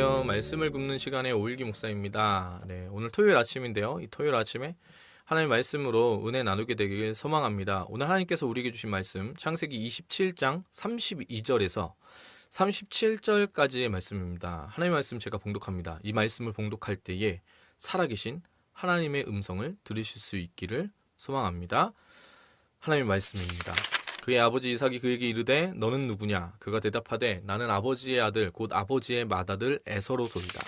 안녕하세요. 말씀을 굽는 시간의 오일기 목사입니다. 네, 오늘 토요일 아침인데요. 이 토요일 아침에 하나님 말씀으로 은혜 나누게 되길 소망합니다. 오늘 하나님께서 우리에게 주신 말씀 창세기 27장 32절에서 37절까지의 말씀입니다. 하나님의 말씀 제가 봉독합니다. 이 말씀을 봉독할 때에 살아계신 하나님의 음성을 들으실 수 있기를 소망합니다. 하나님의 말씀입니다. 그의 아버지 이삭이 그에게 이르되 너는 누구냐? 그가 대답하되 나는 아버지의 아들 곧 아버지의 맏아들 에서로소이다.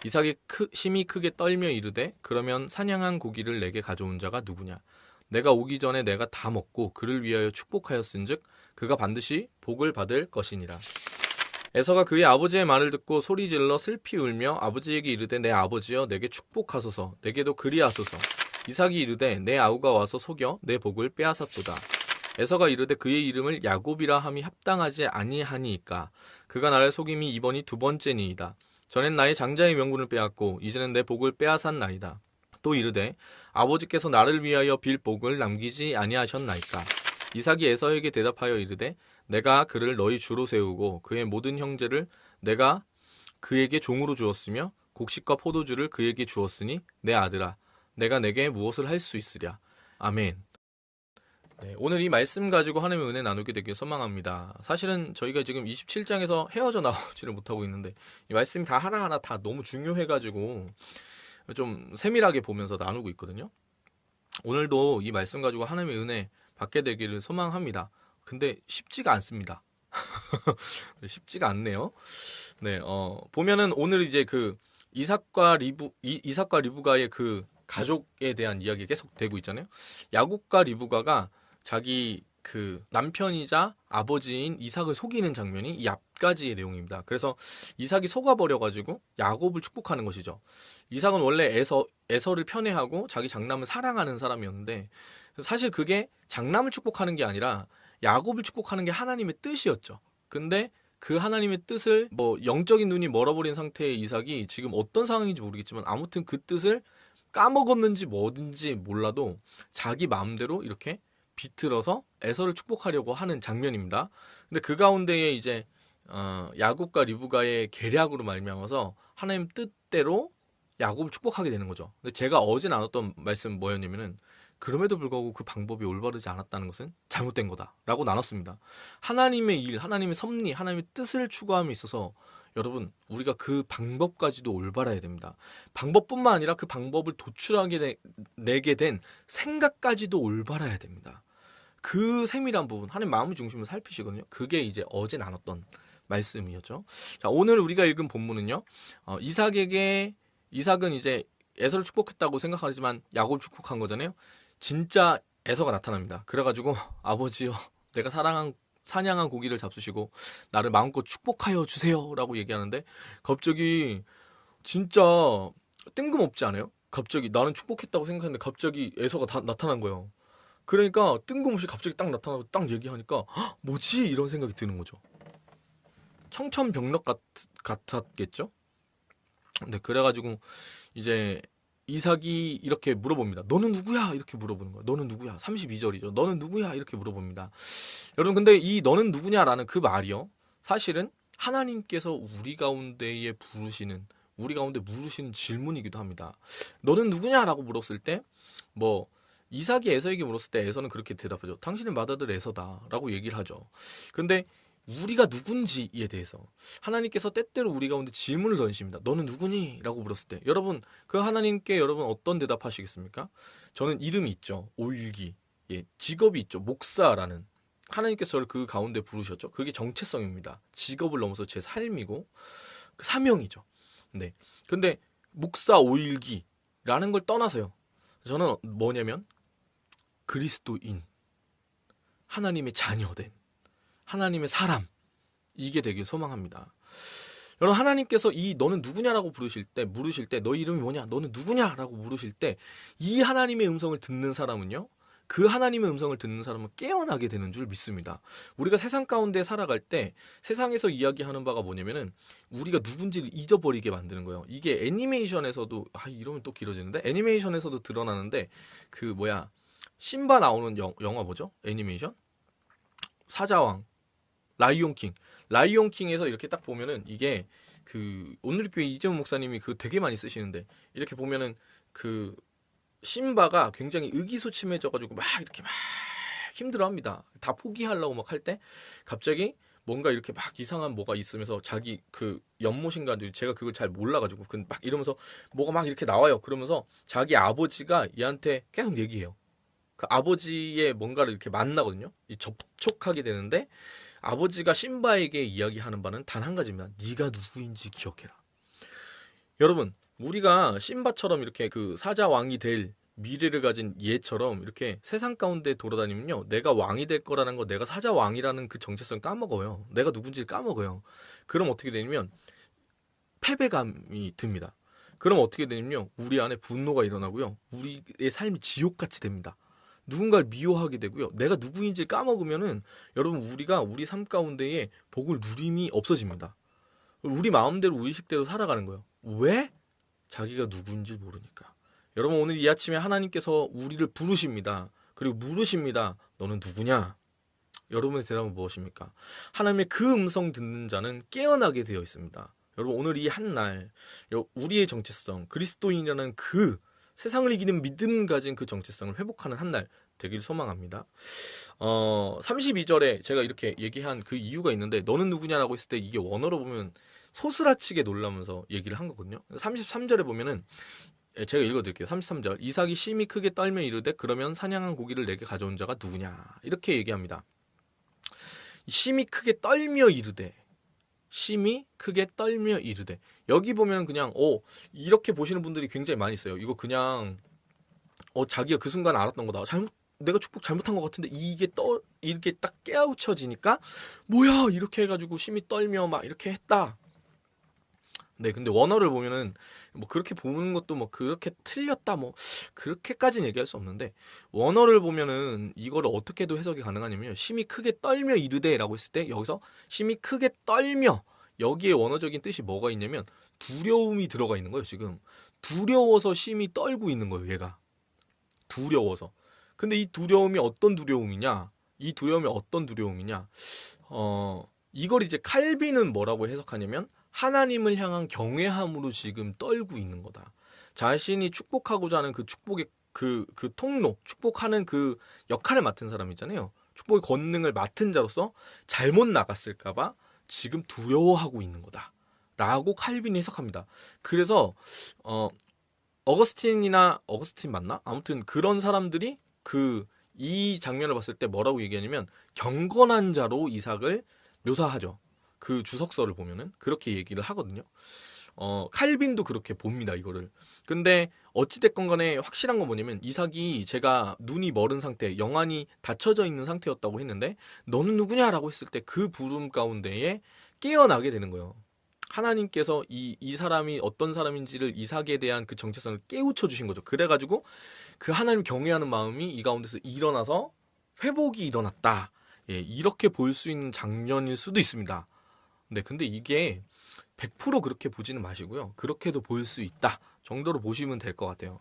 이삭이 심히 크게 떨며 이르되 그러면 사냥한 고기를 내게 가져온 자가 누구냐? 내가 오기 전에 내가 다 먹고 그를 위하여 축복하였은즉 그가 반드시 복을 받을 것이니라. 에서가 그의 아버지의 말을 듣고 소리질러 슬피 울며 아버지에게 이르되 내 아버지여 내게 축복하소서 내게도 그리하소서. 이삭이 이르되 내 아우가 와서 속여 내 복을 빼앗았도다. 에서가 이르되 그의 이름을 야곱이라 함이 합당하지 아니하니이까 그가 나를 속임이 이번이 두 번째니이다. 전엔 나의 장자의 명분을 빼앗고 이제는 내 복을 빼앗았나이다. 또 이르되 아버지께서 나를 위하여 빌 복을 남기지 아니하셨나이까. 이삭이 에서에게 대답하여 이르되 내가 그를 너희 주로 세우고 그의 모든 형제를 내가 그에게 종으로 주었으며 곡식과 포도주를 그에게 주었으니 내 아들아 내가 내게 무엇을 할 수 있으랴. 아멘. 네, 오늘 이 말씀 가지고 하나님의 은혜 나누게 되길 소망합니다. 사실은 저희가 지금 27장에서 헤어져 나오지를 못하고 있는데 이 말씀이 다 하나하나 다 너무 중요해가지고 좀 세밀하게 보면서 나누고 있거든요. 오늘도 이 말씀 가지고 하나님의 은혜 받게 되기를 소망합니다. 근데 쉽지가 않습니다. 쉽지가 않네요. 네, 보면은 오늘 이제 그 이삭과 리브가의 그 가족에 대한 이야기가 계속 되고 있잖아요. 야곱과 리브가가 자기 그 남편이자 아버지인 이삭을 속이는 장면이 이 앞가지의 내용입니다. 그래서 이삭이 속아버려가지고 야곱을 축복하는 것이죠. 이삭은 원래 에서를 편애하고 자기 장남을 사랑하는 사람이었는데 사실 그게 장남을 축복하는 게 아니라 야곱을 축복하는 게 하나님의 뜻이었죠. 근데 그 하나님의 뜻을 뭐 영적인 눈이 멀어버린 상태의 이삭이 지금 어떤 상황인지 모르겠지만 아무튼 그 뜻을 까먹었는지 뭐든지 몰라도 자기 마음대로 이렇게 비틀어서 에서를 축복하려고 하는 장면입니다. 근데 그 가운데에 이제 야곱과 리브가의 계략으로 말미암아서 하나님 뜻대로 야곱을 축복하게 되는 거죠. 근데 제가 어제 나눴던 말씀 뭐였냐면은 그럼에도 불구하고 그 방법이 올바르지 않았다는 것은 잘못된 거다라고 나눴습니다. 하나님의 일, 하나님의 섭리, 하나님의 뜻을 추구함에 있어서 여러분 우리가 그 방법까지도 올바라야 됩니다. 방법뿐만 아니라 그 방법을 도출하게 내게 된 생각까지도 올바라야 됩니다. 그 세밀한 부분, 하나님 마음의 중심을 살피시거든요. 그게 이제 어제 나눴던 말씀이었죠. 자, 오늘 우리가 읽은 본문은요. 이삭은 이제 에서를 축복했다고 생각하지만 야곱을 축복한 거잖아요. 진짜 에서가 나타납니다. 그래가지고 아버지요, 내가 사냥한 고기를 잡수시고 나를 마음껏 축복하여 주세요라고 얘기하는데 갑자기 진짜 뜬금없지 않아요? 갑자기 나는 축복했다고 생각했는데 갑자기 에서가 나타난 거예요. 그러니까 뜬금없이 갑자기 딱 나타나고 딱 얘기하니까 뭐지? 이런 생각이 드는 거죠. 청천벽력 같았겠죠? 근데 그래가지고 이제 이삭이 이렇게 물어봅니다. 너는 누구야? 이렇게 물어보는 거야. 너는 누구야? 32절이죠. 너는 누구야? 이렇게 물어봅니다. 여러분 근데 이 너는 누구냐라는 그 말이요. 사실은 하나님께서 우리 가운데 물으시는 질문이기도 합니다. 너는 누구냐라고 물었을 때 뭐 이삭이 에서에게 물었을 때 에서는 그렇게 대답하죠. 당신의 맏아들 에서다라고 얘기를 하죠. 근데 우리가 누군지에 대해서 하나님께서 때때로 우리 가운데 질문을 던집니다. 너는 누구니? 라고 물었을 때 여러분 그 하나님께 여러분 어떤 대답하시겠습니까? 저는 이름이 있죠. 오일기. 예, 직업이 있죠. 목사라는. 하나님께서 저를 그 가운데 부르셨죠. 그게 정체성입니다. 직업을 넘어서 제 삶이고 그 사명이죠. 네. 근데 목사 오일기라는 걸 떠나서요. 저는 뭐냐면 그리스도인, 하나님의 자녀된 하나님의 사람, 이게 되길 소망합니다. 여러분 하나님께서 이 너는 누구냐라고 물으실 때 너 이름이 뭐냐? 너는 누구냐라고 물으실 때 이 하나님의 음성을 듣는 사람은요. 그 하나님의 음성을 듣는 사람은 깨어나게 되는 줄 믿습니다. 우리가 세상 가운데 살아갈 때 세상에서 이야기하는 바가 뭐냐면은 우리가 누군지를 잊어버리게 만드는 거예요. 이게 애니메이션에서도 이러면 또 길어지는데 애니메이션에서도 드러나는데 심바 나오는 영화 뭐죠? 애니메이션? 사자왕 라이온킹에서 이렇게 딱 보면은 이게 그 오늘교회 이재훈 목사님이 그 되게 많이 쓰시는데 이렇게 보면은 그 심바가 굉장히 의기소침해져가지고 막 이렇게 막 힘들어합니다. 다 포기하려고 막 할 때 갑자기 뭔가 이렇게 막 이상한 뭐가 있으면서 자기 그 연못인가 제가 그걸 잘 몰라가지고 그 막 이러면서 뭐가 막 이렇게 나와요. 그러면서 자기 아버지가 얘한테 계속 얘기해요. 그 아버지의 뭔가를 이렇게 만나거든요. 접촉하게 되는데 아버지가 심바에게 이야기하는 바는 단 한 가지입니다. 네가 누구인지 기억해라. 여러분, 우리가 심바처럼 이렇게 그 사자 왕이 될 미래를 가진 얘처럼 이렇게 세상 가운데 돌아다니면요, 내가 왕이 될 거라는 거, 내가 사자 왕이라는 그 정체성 까먹어요. 내가 누군지를 까먹어요. 그럼 어떻게 되냐면 패배감이 듭니다. 그럼 어떻게 되냐면요, 우리 안에 분노가 일어나고요, 우리의 삶이 지옥같이 됩니다. 누군가를 미워하게 되고요, 내가 누구인지 까먹으면은 여러분, 우리가 우리 삶 가운데에 복을 누림이 없어집니다. 우리 마음대로 의식대로 살아가는 거예요. 왜? 자기가 누구인지 모르니까. 여러분, 오늘 이 아침에 하나님께서 우리를 부르십니다. 그리고 물으십니다. 너는 누구냐? 여러분의 대답은 무엇입니까? 하나님의 그 음성 듣는 자는 깨어나게 되어 있습니다. 여러분, 오늘 이 한날 우리의 정체성, 그리스도인이라는 그 세상을 이기는 믿음 가진 그 정체성을 회복하는 한날 되길 소망합니다. 32절에 제가 이렇게 얘기한 그 이유가 있는데, 너는 누구냐라고 했을 때 이게 원어로 보면 소스라치게 놀라면서 얘기를 한 거거든요. 33절에 보면은, 제가 읽어드릴게요. 33절. 이삭이 심히 크게 떨며 이르되 그러면 사냥한 고기를 내게 가져온 자가 누구냐, 이렇게 얘기합니다. 심히 크게 떨며 이르되, 심히 크게 떨며 이르되, 여기 보면 그냥 이렇게 보시는 분들이 굉장히 많이 있어요. 이거 그냥 자기가 그 순간 알았던 거다, 내가 축복 잘못한 것 같은데 이게 이렇게 딱 깨우쳐지니까 뭐야 이렇게 해가지고 심히 떨며 막 이렇게 했다. 네, 근데 원어를 보면은 뭐 그렇게 보는 것도 뭐 그렇게 틀렸다 뭐 그렇게까지는 얘기할 수 없는데, 원어를 보면은 이거를 어떻게도 해석이 가능하냐면요, 심히 크게 떨며 이르되라고 했을 때 여기서 심히 크게 떨며, 여기에 원어적인 뜻이 뭐가 있냐면 두려움이 들어가 있는 거예요. 지금 두려워서 심히 떨고 있는 거예요, 얘가. 두려워서. 근데 이 두려움이 어떤 두려움이냐? 이 두려움이 어떤 두려움이냐? 이걸 이제 칼빈은 뭐라고 해석하냐면 하나님을 향한 경외함으로 지금 떨고 있는 거다. 자신이 축복하고자 하는 그 축복의 그 통로, 축복하는 그 역할을 맡은 사람이잖아요. 축복의 권능을 맡은 자로서 잘못 나갔을까봐 지금 두려워하고 있는 거다. 라고 칼빈이 해석합니다. 그래서 어거스틴 맞나? 아무튼 그런 사람들이 이 장면을 봤을 때 뭐라고 얘기하냐면 경건한 자로 이삭을 묘사하죠. 그 주석서를 보면은 그렇게 얘기를 하거든요. 칼빈도 그렇게 봅니다, 이거를. 근데 어찌됐건 간에 확실한 건 뭐냐면 이삭이, 제가 눈이 멀은 상태, 영안이 닫혀져 있는 상태였다고 했는데 너는 누구냐라고 했을 때 그 부름 가운데에 깨어나게 되는 거예요. 하나님께서 이 사람이 어떤 사람인지를, 이삭에 대한 그 정체성을 깨우쳐 주신 거죠. 그래가지고 그 하나님 경외하는 마음이 이 가운데서 일어나서 회복이 일어났다. 예, 이렇게 볼 수 있는 장면일 수도 있습니다. 네, 근데 이게 100% 그렇게 보지는 마시고요, 그렇게도 볼 수 있다 정도로 보시면 될 것 같아요.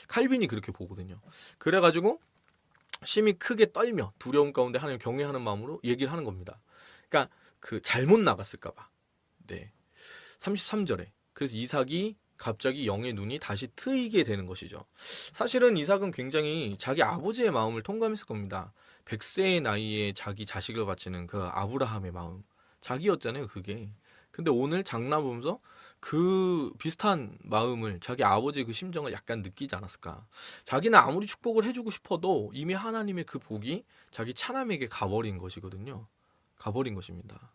칼빈이 그렇게 보거든요. 그래가지고 심히 크게 떨며 두려움 가운데 하나님 경외하는 마음으로 얘기를 하는 겁니다. 그러니까 그 잘못 나갔을까봐. 네, 33절에 그래서 이삭이 갑자기 영의 눈이 다시 트이게 되는 것이죠. 사실은 이삭은 굉장히 자기 아버지의 마음을 통감했을 겁니다. 100세의 나이에 자기 자식을 바치는 그 아브라함의 마음, 자기였잖아요, 그게. 근데 오늘 장난 보면서 그 비슷한 마음을, 자기 아버지의 그 심정을 약간 느끼지 않았을까. 자기는 아무리 축복을 해주고 싶어도 이미 하나님의 그 복이 자기 차남에게 가버린 것이거든요. 가버린 것입니다.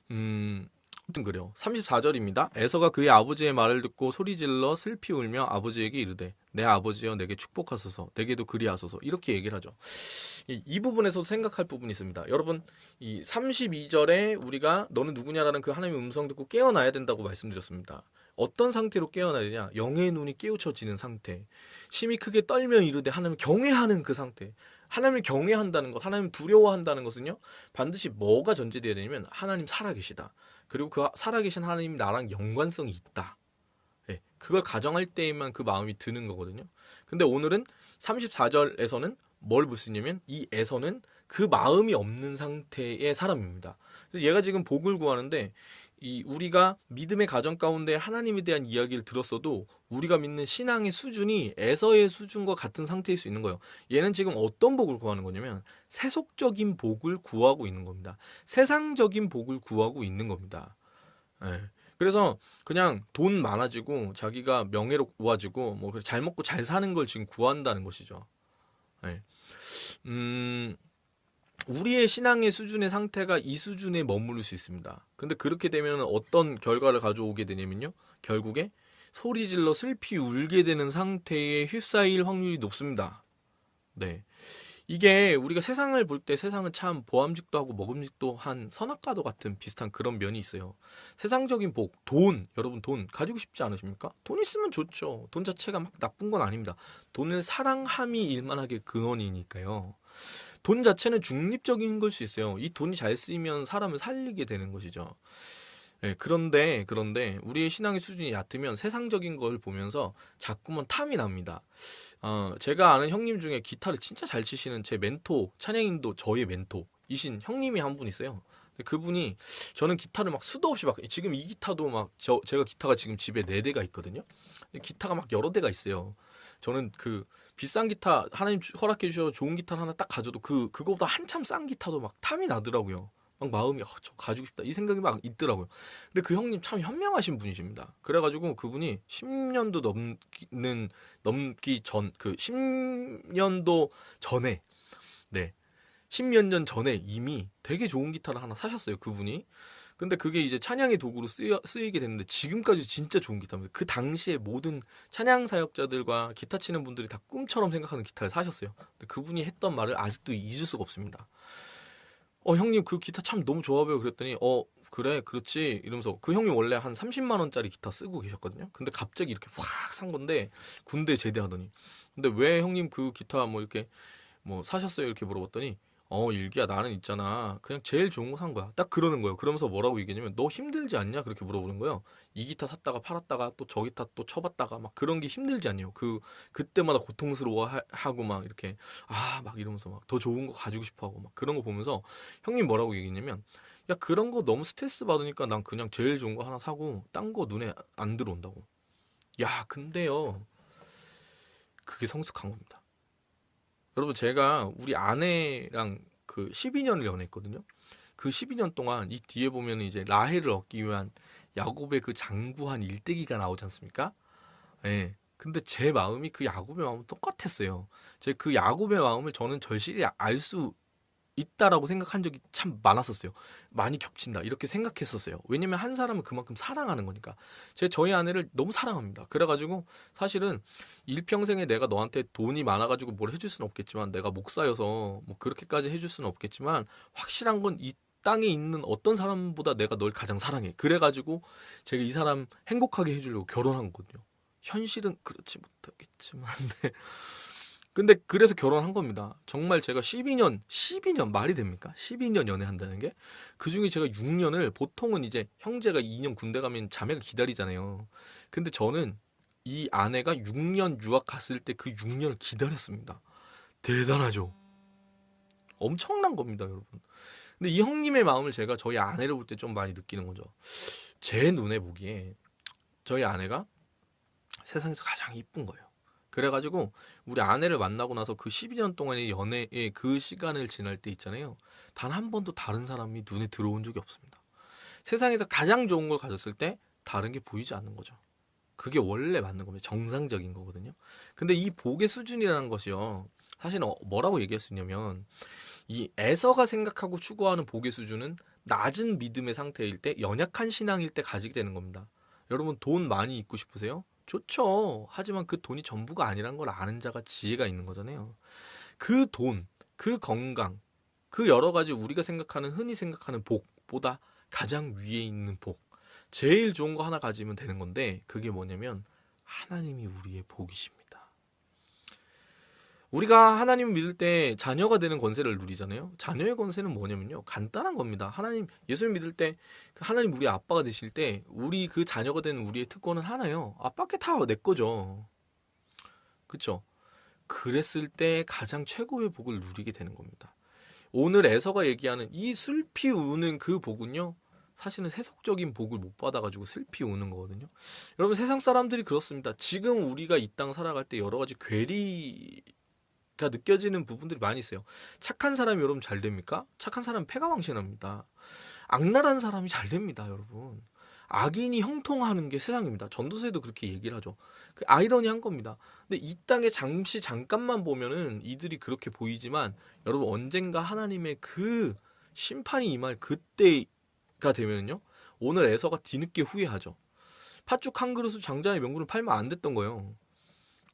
아무튼 그래요. 34절입니다. 에서가 그의 아버지의 말을 듣고 소리질러 슬피 울며 아버지에게 이르되 내 아버지여 내게 축복하소서, 내게도 그리하소서, 이렇게 얘기를 하죠. 이 부분에서 생각할 부분이 있습니다. 여러분, 이 32절에 우리가 너는 누구냐라는 그 하나님의 음성 듣고 깨어나야 된다고 말씀드렸습니다. 어떤 상태로 깨어나야 되냐? 영의 눈이 깨우쳐지는 상태, 심히 크게 떨며 이르되 하나님을 경외하는 그 상태. 하나님을 경외한다는 것, 하나님을 두려워한다는 것은요, 반드시 뭐가 전제되어야 되냐면 하나님 살아계시다, 그리고 그 살아계신 하나님 나랑 연관성이 있다. 네, 그걸 가정할 때에만 그 마음이 드는 거거든요. 근데 오늘은 34절에서는 뭘 볼 수 있냐면 이 에서는 그 마음이 없는 상태의 사람입니다. 그래서 얘가 지금 복을 구하는데 이 우리가 믿음의 가정 가운데 하나님에 대한 이야기를 들었어도 우리가 믿는 신앙의 수준이 에서의 수준과 같은 상태일 수 있는 거예요. 얘는 지금 어떤 복을 구하는 거냐면 세속적인 복을 구하고 있는 겁니다. 세상적인 복을 구하고 있는 겁니다. 예. 그래서 그냥 돈 많아지고 자기가 명예로워지고 뭐 잘 먹고 잘 사는 걸 지금 구한다는 것이죠. 예. 음, 우리의 신앙의 수준의 상태가 이 수준에 머무를 수 있습니다. 근데 그렇게 되면 어떤 결과를 가져오게 되냐면요. 결국에 소리 질러 슬피 울게 되는 상태에 휩싸일 확률이 높습니다. 네. 이게 우리가 세상을 볼 때 세상은 참 보암직도 하고 먹음직도 한 선악과도 같은 비슷한 그런 면이 있어요. 세상적인 복, 돈, 여러분 돈 가지고 싶지 않으십니까? 돈 있으면 좋죠. 돈 자체가 막 나쁜 건 아닙니다. 돈을 사랑함이 일만하게 근원이니까요. 돈 자체는 중립적인 걸 수 있어요. 이 돈이 잘 쓰이면 사람을 살리게 되는 것이죠. 예, 그런데 우리의 신앙의 수준이 얕으면 세상적인 걸 보면서 자꾸만 탐이 납니다. 제가 아는 형님 중에 기타를 진짜 잘 치시는 제 멘토, 찬양인도 저의 멘토이신 형님이 한 분 있어요. 근데 그분이 저는 기타를 막 수도 없이 막 지금 이 기타도 막 제가 기타가 지금 집에 4대가 있거든요. 근데 기타가 막 여러 대가 있어요. 저는 그 비싼 기타 하나님 허락해 주셔서 좋은 기타 하나 딱 가져도 그거보다 한참 싼 기타도 막 탐이 나더라고요. 막 마음이 저 가지고 싶다 이 생각이 막 있더라고요. 근데 그 형님 참 현명하신 분이십니다. 그래가지고 그분이 10년도 넘기 전 그 10년도 전에 네 10몇 년 전에 이미 되게 좋은 기타를 하나 사셨어요. 그분이. 근데 그게 이제 찬양의 도구로 쓰이게 됐는데 지금까지 진짜 좋은 기타입니다. 그 당시에 모든 찬양 사역자들과 기타 치는 분들이 다 꿈처럼 생각하는 기타를 사셨어요. 근데 그분이 했던 말을 아직도 잊을 수가 없습니다. 형님 그 기타 참 너무 좋아 보여 그랬더니 그래 그렇지 이러면서 그 형님 원래 한 30만 원짜리 기타 쓰고 계셨거든요. 근데 갑자기 이렇게 확 산 건데 군대 제대하더니 근데 왜 형님 그 기타 뭐 이렇게 뭐 사셨어요 이렇게 물어봤더니 일기야 나는 있잖아 그냥 제일 좋은 거 산 거야 딱 그러는 거예요. 그러면서 뭐라고 얘기했냐면 너 힘들지 않냐 그렇게 물어보는 거예요. 이 기타 샀다가 팔았다가 또 저 기타 또 쳐봤다가 막 그런 게 힘들지 않냐고 그때마다 고통스러워하고 막 이렇게 막 이러면서 막 더 좋은 거 가지고 싶어 하고 막 그런 거 보면서 형님 뭐라고 얘기했냐면 야 그런 거 너무 스트레스 받으니까 난 그냥 제일 좋은 거 하나 사고 딴 거 눈에 안 들어온다고. 야 근데요 그게 성숙한 겁니다. 여러분 제가 우리 아내랑 그 12년을 연애했거든요. 그 12년 동안 이 뒤에 보면 이제 라헬을 얻기 위한 야곱의 그 장구한 일대기가 나오지 않습니까? 예. 근데 제 마음이 그 야곱의 마음은 똑같았어요. 제 그 야곱의 마음을 저는 절실히 알 수 있다라고 생각한 적이 참 많았었어요. 많이 겹친다 이렇게 생각했었어요. 왜냐면 한 사람은 그만큼 사랑하는 거니까. 저희 아내를 너무 사랑합니다. 그래가지고 사실은 일평생에 내가 너한테 돈이 많아가지고 뭘 해줄 수는 없겠지만 내가 목사여서 뭐 그렇게까지 해줄 수는 없겠지만 확실한 건 이 땅에 있는 어떤 사람보다 내가 널 가장 사랑해. 그래가지고 제가 이 사람 행복하게 해주려고 결혼한 거거든요. 현실은 그렇지 못하겠지만 네. 근데 그래서 결혼한 겁니다. 정말 제가 12년 말이 됩니까? 12년 연애한다는 게? 그 중에 제가 6년을 보통은 이제 형제가 2년 군대 가면 자매가 기다리잖아요. 근데 저는 이 아내가 6년 유학 갔을 때 그 6년을 기다렸습니다. 대단하죠? 엄청난 겁니다, 여러분. 근데 이 형님의 마음을 제가 저희 아내를 볼 때 좀 많이 느끼는 거죠. 제 눈에 보기에 저희 아내가 세상에서 가장 이쁜 거예요. 그래가지고 우리 아내를 만나고 나서 그 12년 동안의 연애의 그 시간을 지날 때 있잖아요. 단 한 번도 다른 사람이 눈에 들어온 적이 없습니다. 세상에서 가장 좋은 걸 가졌을 때 다른 게 보이지 않는 거죠. 그게 원래 맞는 겁니다. 정상적인 거거든요. 근데 이 복의 수준이라는 것이요. 사실은 뭐라고 얘기할 수 있냐면 이 에서가 생각하고 추구하는 복의 수준은 낮은 믿음의 상태일 때 연약한 신앙일 때 가지게 되는 겁니다. 여러분 돈 많이 있고 싶으세요? 좋죠. 하지만 그 돈이 전부가 아니란 걸 아는 자가 지혜가 있는 거잖아요. 그 돈, 그 건강, 그 여러 가지 우리가 생각하는 흔히 생각하는 복보다 가장 위에 있는 복. 제일 좋은 거 하나 가지면 되는 건데 그게 뭐냐면 하나님이 우리의 복이십니다. 우리가 하나님을 믿을 때 자녀가 되는 권세를 누리잖아요. 자녀의 권세는 뭐냐면요. 간단한 겁니다. 예수를 믿을 때 하나님 우리 아빠가 되실 때 우리 그 자녀가 되는 우리의 특권은 하나예요. 아빠께 다 내 거죠. 그쵸? 그랬을 때 가장 최고의 복을 누리게 되는 겁니다. 오늘 에서가 얘기하는 이 슬피 우는 그 복은요. 사실은 세속적인 복을 못 받아가지고 슬피 우는 거거든요. 여러분 세상 사람들이 그렇습니다. 지금 우리가 이 땅 살아갈 때 여러 가지 괴리가 느껴지는 부분들이 많이 있어요. 착한 사람이 여러분 잘 됩니까? 착한 사람은 패가망신합니다. 악랄한 사람이 잘 됩니다, 여러분. 악인이 형통하는 게 세상입니다. 전도서에도 그렇게 얘기를 하죠. 그 아이러니한 겁니다. 근데 이 땅에 잠깐만 보면은 이들이 그렇게 보이지만 여러분 언젠가 하나님의 그 심판이 임할 그때가 되면요. 오늘 에서가 뒤늦게 후회하죠. 팥죽 한 그릇을 장자의 명분을 팔면 안 됐던 거예요.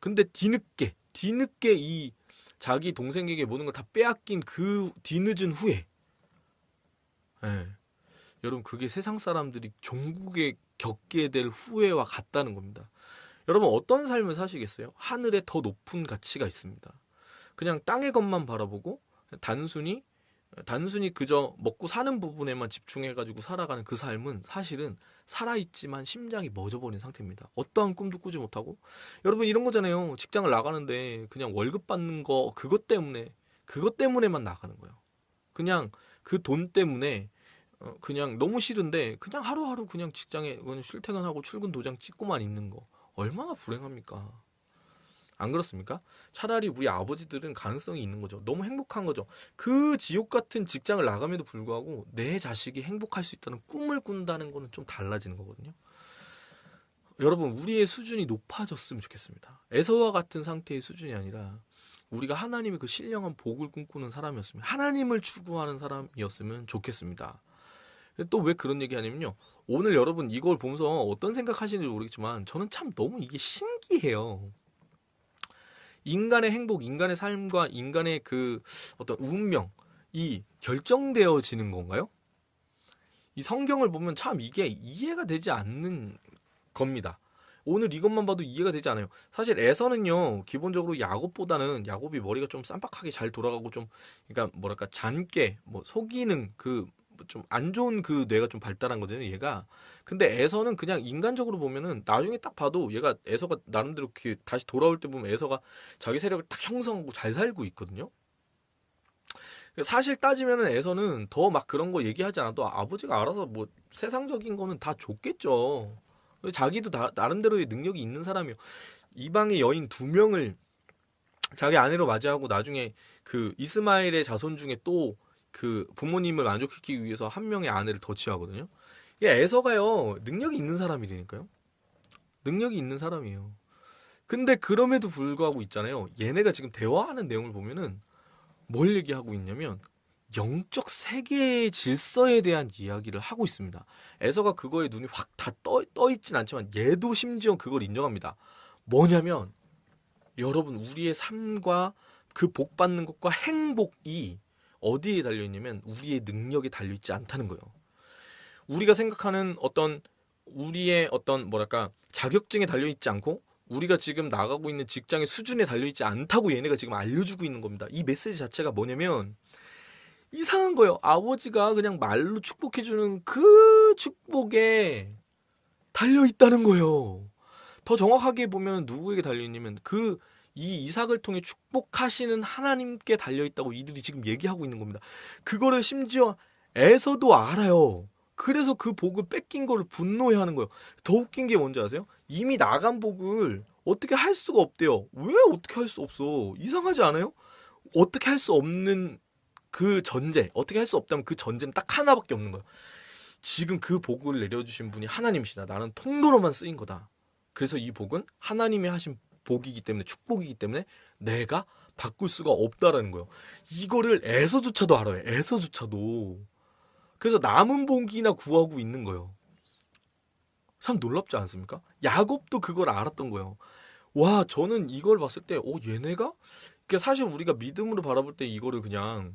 근데 뒤늦게 이 자기 동생에게 모든 걸 다 빼앗긴 그 뒤늦은 후회. 예. 여러분 그게 세상 사람들이 종국에 겪게 될 후회와 같다는 겁니다. 여러분 어떤 삶을 사시겠어요? 하늘에 더 높은 가치가 있습니다. 그냥 땅의 것만 바라보고 단순히 그저 먹고 사는 부분에만 집중해가지고 살아가는 그 삶은 사실은 살아있지만 심장이 멎어버린 상태입니다. 어떠한 꿈도 꾸지 못하고 여러분 이런 거잖아요. 직장을 나가는데 그냥 월급 받는 거 그것 때문에만 나가는 거예요. 그냥 그 돈 때문에 그냥 너무 싫은데 그냥 하루하루 그냥 직장에 그냥 출퇴근하고 출근 도장 찍고만 있는 거 얼마나 불행합니까? 안 그렇습니까? 차라리 우리 아버지들은 가능성이 있는 거죠. 너무 행복한 거죠. 그 지옥 같은 직장을 나감에도 불구하고 내 자식이 행복할 수 있다는 꿈을 꾼다는 거는 좀 달라지는 거거든요. 여러분 우리의 수준이 높아졌으면 좋겠습니다. 에서와 같은 상태의 수준이 아니라 우리가 하나님의 그 신령한 복을 꿈꾸는 사람이었으면 하나님을 추구하는 사람이었으면 좋겠습니다. 또 왜 그런 얘기 하냐면요. 오늘 여러분 이걸 보면서 어떤 생각하시는지 모르겠지만 저는 참 너무 이게 신기해요. 인간의 행복, 인간의 삶과 인간의 그 어떤 운명이 결정되어지는 건가요? 이 성경을 보면 참 이게 이해가 되지 않는 겁니다. 오늘 이것만 봐도 이해가 되지 않아요. 사실 에서는요, 기본적으로 야곱이 머리가 좀 쌈박하게 잘 돌아가고 좀, 그러니까 뭐랄까, 잔꾀, 뭐, 속이는 그, 좀 안 좋은 그 뇌가 좀 발달한 거잖아요, 얘가. 근데 에서는 그냥 인간적으로 보면은 나중에 딱 봐도 얘가 에서가 나름대로 다시 돌아올 때 보면 에서가 자기 세력을 딱 형성하고 잘 살고 있거든요. 사실 따지면은 에서는 더 막 그런 거 얘기하지 않아도 아버지가 알아서 뭐 세상적인 거는 다 줬겠죠. 자기도 나름대로의 능력이 있는 사람이요. 이방의 여인 두 명을 자기 아내로 맞이하고 나중에 그 이스마엘의 자손 중에 또 그 부모님을 만족시키기 위해서 한 명의 아내를 더 취하거든요. 이게 에서가요 능력이 있는 사람이라니까요. 능력이 있는 사람이에요. 근데 그럼에도 불구하고 있잖아요. 얘네가 지금 대화하는 내용을 보면은 뭘 얘기하고 있냐면 영적 세계의 질서에 대한 이야기를 하고 있습니다. 에서가 그거에 눈이 확 다 떠 있진 않지만 얘도 심지어 그걸 인정합니다. 뭐냐면 여러분 우리의 삶과 그 복 받는 것과 행복이 어디에 달려 있냐면 우리의 능력에 달려 있지 않다는 거예요. 우리가 생각하는 우리의 어떤 뭐랄까 자격증에 달려 있지 않고 우리가 지금 나가고 있는 직장의 수준에 달려 있지 않다고 얘네가 지금 알려주고 있는 겁니다. 이 메시지 자체가 뭐냐면 이상한 거예요. 아버지가 그냥 말로 축복해주는 그 축복에 달려 있다는 거예요. 더 정확하게 보면 누구에게 달려 있냐면 이 이삭을 통해 축복하시는 하나님께 달려 있다고 이들이 지금 얘기하고 있는 겁니다. 그거를 심지어 에서도 알아요. 그래서 그 복을 뺏긴 거를 분노해하는 거예요. 더 웃긴 게 뭔지 아세요? 이미 나간 복을 어떻게 할 수가 없대요. 왜 어떻게 할 수 없어? 이상하지 않아요? 어떻게 할 수 없는 그 전제, 어떻게 할 수 없다면 그 전제는 딱 하나밖에 없는 거예요. 지금 그 복을 내려주신 분이 하나님이시다. 나는 통로로만 쓰인 거다. 그래서 이 복은 하나님이 하신 복이기 때문에 축복이기 때문에 내가 바꿀 수가 없다라는 거예요. 이거를 에서조차도 알아요. 에서조차도. 그래서 남은 복이나 구하고 있는 거예요. 참 놀랍지 않습니까? 야곱도 그걸 알았던 거예요. 와, 저는 이걸 봤을 때, 얘네가? 그러니까 사실 우리가 믿음으로 바라볼 때 이거를 그냥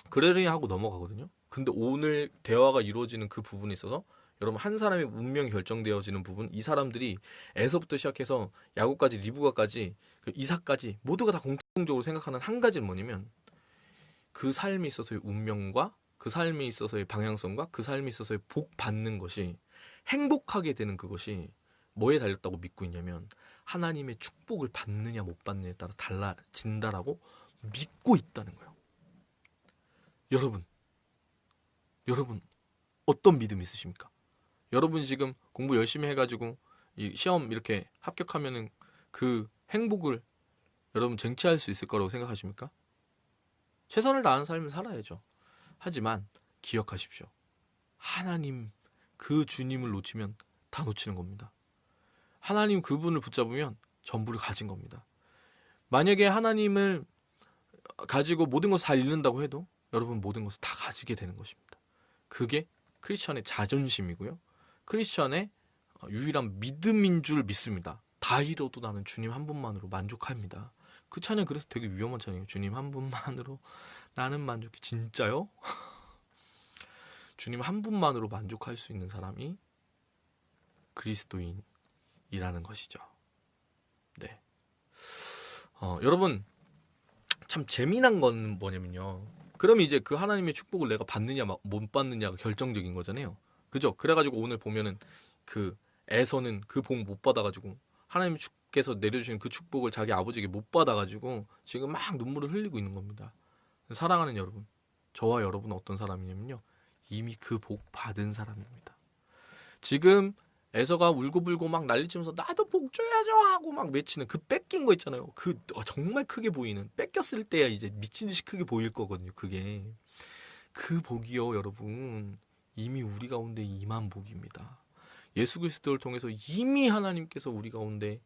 그러려니 하고 넘어가거든요. 근데 오늘 대화가 이루어지는 그 부분에 있어서 여러분 한 사람의 운명이 결정되어지는 부분, 이 사람들이 에서부터 시작해서 야곱까지 리브가까지 그 이삭까지 모두가 다 공통적으로 생각하는 한 가지는 뭐냐면 그 삶에 있어서의 운명과 그 삶에 있어서의 방향성과 그 삶에 있어서의 복 받는 것이 행복하게 되는 그것이 뭐에 달렸다고 믿고 있냐면 하나님의 축복을 받느냐 못 받느냐에 따라 달라진다라고 믿고 있다는 거예요. 여러분 어떤 믿음 있으십니까? 여러분이 지금 공부 열심히 해가지고 이 시험 이렇게 합격하면은 그 행복을 여러분 쟁취할 수 있을 거라고 생각하십니까? 최선을 다하는 삶을 살아야죠. 하지만 기억하십시오. 하나님 그 주님을 놓치면 다 놓치는 겁니다. 하나님 그분을 붙잡으면 전부를 가진 겁니다. 만약에 하나님을 가지고 모든 것을 다 잃는다고 해도 여러분 모든 것을 다 가지게 되는 것입니다. 그게 크리스천의 자존심이고요. 크리스천의 유일한 믿음인 줄 믿습니다. 다 잃어도 나는 주님 한 분만으로 만족합니다. 그 찬양 그래서 되게 위험한 찬양이에요. 주님 한 분만으로 나는 만족해. 진짜요? 주님 한 분만으로 만족할 수 있는 사람이 그리스도인이라는 것이죠. 네. 여러분 참 재미난 건 뭐냐면요. 그럼 이제 그 하나님의 축복을 내가 받느냐 못 받느냐가 결정적인 거잖아요. 그죠? 그래가지고 오늘 보면은 그 에서는 그 복 못 받아가지고 하나님께서 내려주신 그 축복을 자기 아버지에게 못 받아가지고 지금 막 눈물을 흘리고 있는 겁니다. 사랑하는 여러분, 저와 여러분은 어떤 사람이냐면요. 이미 그 복 받은 사람입니다. 지금 에서가 울고불고 막 난리치면서 나도 복 줘야죠 하고 막 외치는 그 뺏긴 거 있잖아요. 그 정말 크게 보이는 뺏겼을 때야 이제 미친 듯이 크게 보일 거거든요. 그게 그 복이요, 여러분. 이미 우리 가운데 임한 복입니다. 예수 그리스도를 통해서 이미 하나님께서 우리 가운데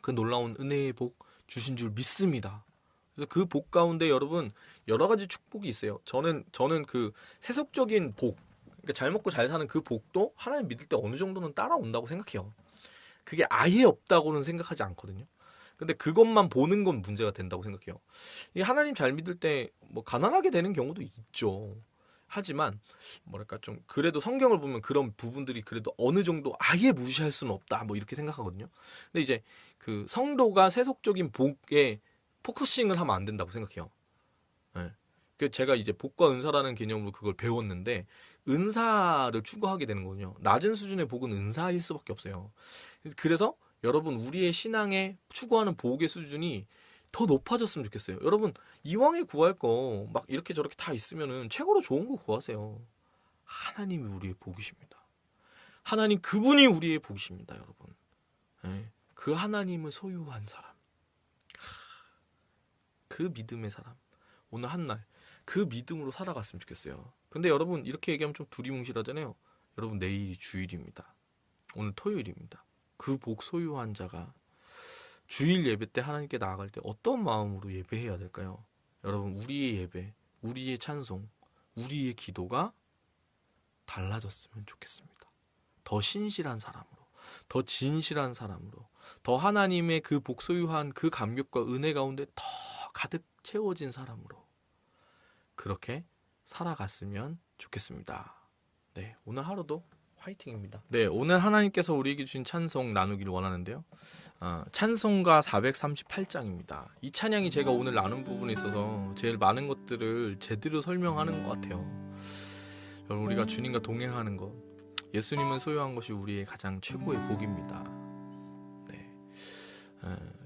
그 놀라운 은혜의 복 주신 줄 믿습니다. 그래서 그 복 가운데 여러분 여러 가지 축복이 있어요. 저는 그 세속적인 복, 그러니까 잘 먹고 잘 사는 그 복도 하나님 믿을 때 어느 정도는 따라온다고 생각해요. 그게 아예 없다고는 생각하지 않거든요. 근데 그것만 보는 건 문제가 된다고 생각해요. 이 하나님 잘 믿을 때 뭐 가난하게 되는 경우도 있죠. 하지만 뭐랄까 좀 그래도 성경을 보면 그런 부분들이 그래도 어느 정도 아예 무시할 수는 없다 뭐 이렇게 생각하거든요. 근데 이제 그 성도가 세속적인 복에 포커싱을 하면 안 된다고 생각해요. 네. 그 제가 이제 복과 은사라는 개념으로 그걸 배웠는데 은사를 추구하게 되는 거군요. 낮은 수준의 복은 은사일 수밖에 없어요. 그래서 여러분 우리의 신앙에 추구하는 복의 수준이 더 높아졌으면 좋겠어요. 여러분 이왕에 구할 거 막 이렇게 저렇게 다 있으면은 최고로 좋은 거 구하세요. 하나님이 우리의 복이십니다. 하나님 그분이 우리의 복이십니다, 여러분. 네. 그 하나님을 소유한 사람, 그 믿음의 사람, 오늘 한날 그 믿음으로 살아갔으면 좋겠어요. 근데 여러분 이렇게 얘기하면 좀 두리뭉실하잖아요. 여러분 내일이 주일입니다. 오늘 토요일입니다. 그 복 소유한 자가 주일 예배 때 하나님께 나아갈 때 어떤 마음으로 예배해야 될까요? 여러분 우리의 예배, 우리의 찬송, 우리의 기도가 달라졌으면 좋겠습니다. 더 신실한 사람으로, 더 진실한 사람으로, 더 하나님의 그 복 소유한 그 감격과 은혜 가운데 더 가득 채워진 사람으로 그렇게 살아갔으면 좋겠습니다. 네, 오늘 하루도 화이팅입니다. 네, 오늘 하나님께서 우리에게 주신 찬송 나누기를 원하는데요. 찬송가 438장입니다. 이 찬양이 제가 오늘 나눈 부분에 있어서 제일 많은 것들을 제대로 설명하는 것 같아요. 여러분 우리가 주님과 동행하는 것, 예수님은 소유한 것이 우리의 가장 최고의 복입니다. 네,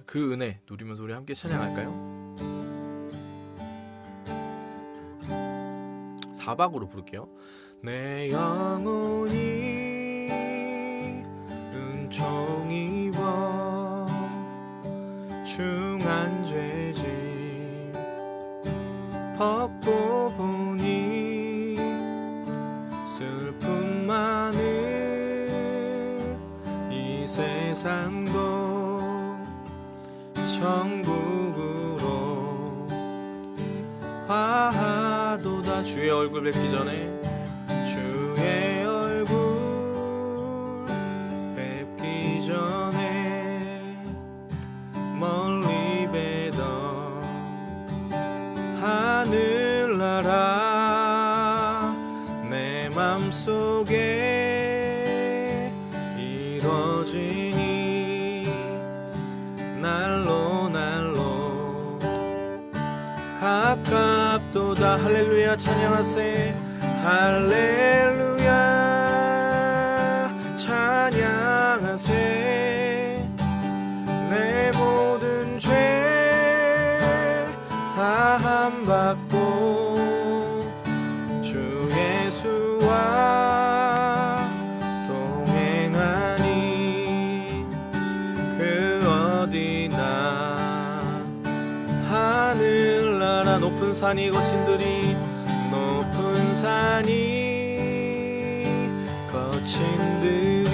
그 은혜 누리면서 우리 함께 찬양할까요? 4박으로 부를게요. 내 영혼이 은총 입어 중한 죄짐 벗고 보니 슬픔 많은 이 세상도 천국으로 화하도다. 주의 얼굴 뵙기 전에 주의 얼굴 뵙기 전에 멀리 뵈던 하늘나라 내 맘속에 이루어지니 날로 날로 가깝도다. 할렐루야 찬양하세. 할렐루야 찬양하세. 내 모든 죄 사함받고 주 예수와 산이 거친들이 높은 산이 거친들이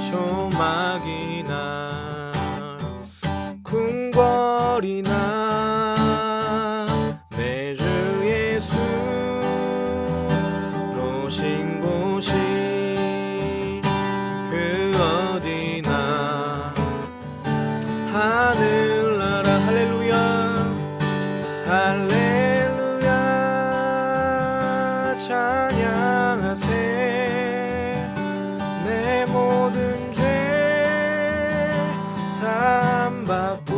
쇼막이나 궁궐이나 내 주 예수 오신 곳이 그 어디나 하늘나라 할렐루야 할렐루야 찬양하세 내 모든 죄 사함받고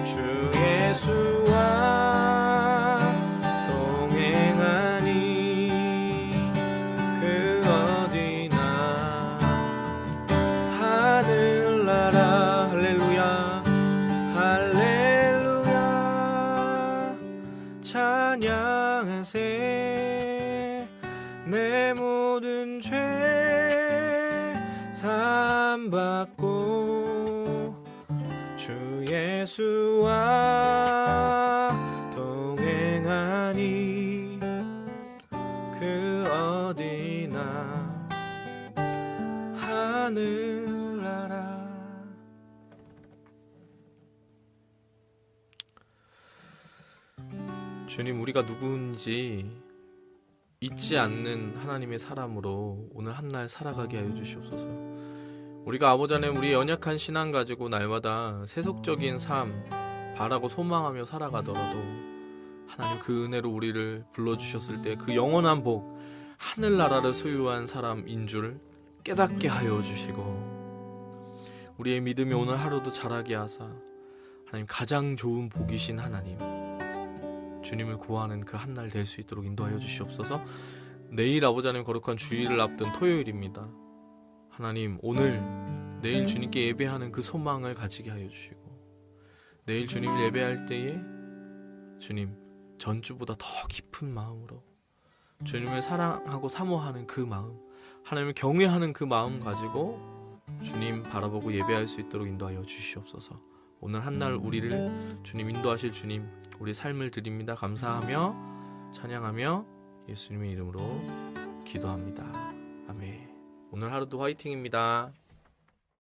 주 예수와 동행하니 그 어디나 하늘나라 할렐루야 할렐루야 찬양하세 내 모든 죄 사함받고 주 예수와 동행하니 그 어디나 하늘나라. 주님, 우리가 누구인지 잊지 않는 하나님의 사람으로 오늘 한날 살아가게 하여 주시옵소서. 우리가 아버지 하나님, 우리 연약한 신앙 가지고 날마다 세속적인 삶 바라고 소망하며 살아가더라도 하나님 그 은혜로 우리를 불러주셨을 때 그 영원한 복, 하늘나라를 소유한 사람인 줄 깨닫게 하여 주시고 우리의 믿음이 오늘 하루도 자라게 하사 하나님 가장 좋은 복이신 하나님 주님을 구하는 그 한날 될 수 있도록 인도하여 주시옵소서. 내일 아버지 하나님 거룩한 주일을 앞둔 토요일입니다. 하나님 오늘 내일 주님께 예배하는 그 소망을 가지게 하여 주시고 내일 주님을 예배할 때에 주님 전주보다 더 깊은 마음으로 주님을 사랑하고 사모하는 그 마음, 하나님을 경외하는 그 마음 가지고 주님 바라보고 예배할 수 있도록 인도하여 주시옵소서. 오늘 한날 우리를 주님 인도하실 주님 우리 삶을 드립니다. 감사하며 찬양하며 예수님의 이름으로 기도합니다. 아멘. 오늘 하루도 화이팅입니다.